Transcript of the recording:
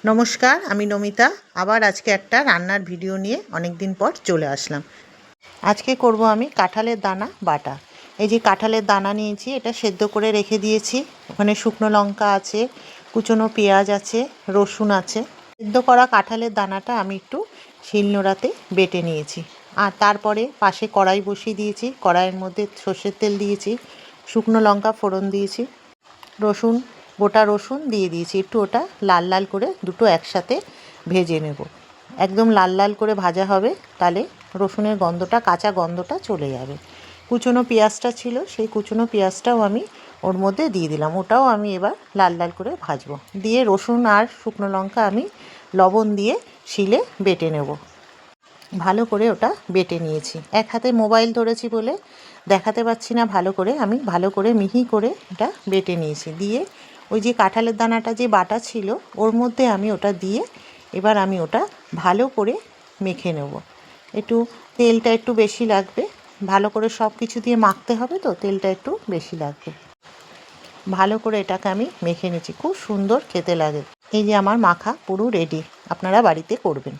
নমস্কার, আমি নমিতা। আবার আজকে একটা রান্নার ভিডিও নিয়ে অনেক দিন পর চলে আসলাম। আজকে করব আমি কাঁঠালের দানা বাটা। এই যে কাঁঠালের দানা নিয়েছি, এটা সেদ্ধ করে রেখে দিয়েছি। ওখানে শুকনো লঙ্কা আছে, কুচনো পেঁয়াজ আছে, রসুন আছে। সেদ্ধ করা কাঁঠালের দানাটা আমি একটু শিলনোড়াতে বেটে নিয়েছি। আর তারপরে পাশে কড়াই বসিয়ে দিয়েছি। কড়াইয়ের মধ্যে সর্ষের তেল দিয়েছি, শুকনো লঙ্কা ফোড়ন দিয়েছি, রসুন, গোটা রসুন দিয়ে দিয়েছি। একটু ওটা লাল লাল করে দুটো একসাথে ভেজে নেব। একদম লাল লাল করে ভাজা হবে, তাহলে রসুনের গন্ধটা, কাঁচা গন্ধটা চলে যাবে। কুচনো পেঁয়াজটা ছিল, সেই কুচনো পেঁয়াজটাও আমি ওর মধ্যে দিয়ে দিলাম। ওটাও আমি এবার লাল লাল করে ভাজবো। দিয়ে রসুন আর শুকনো লঙ্কা আমি লবণ দিয়ে শিলে বেটে নেব। ভালো করে ওটা বেটে নিয়েছি। এক হাতে মোবাইল ধরেছি বলে দেখাতে পাচ্ছি না ভালো করে। আমি ভালো করে মিহি করে এটা বেটে নিয়েছি। দিয়ে ওই যে কাঁঠালের দানাটা যে বাটা ছিল ওর মধ্যে আমি ওটা দিয়ে এবার আমি ওটা ভালো করে মেখে নেব। তেলটা একটু বেশি লাগবে, ভালো করে সব কিছু দিয়ে মাখতে হবে, তো তেলটা একটু বেশি লাগবে। ভালো করে এটাকে আমি মেখে নিচ্ছি, খুব সুন্দর খেতে লাগে। এই যে আমার মাখা পুরো রেডি, আপনারা বাড়িতে করবেন।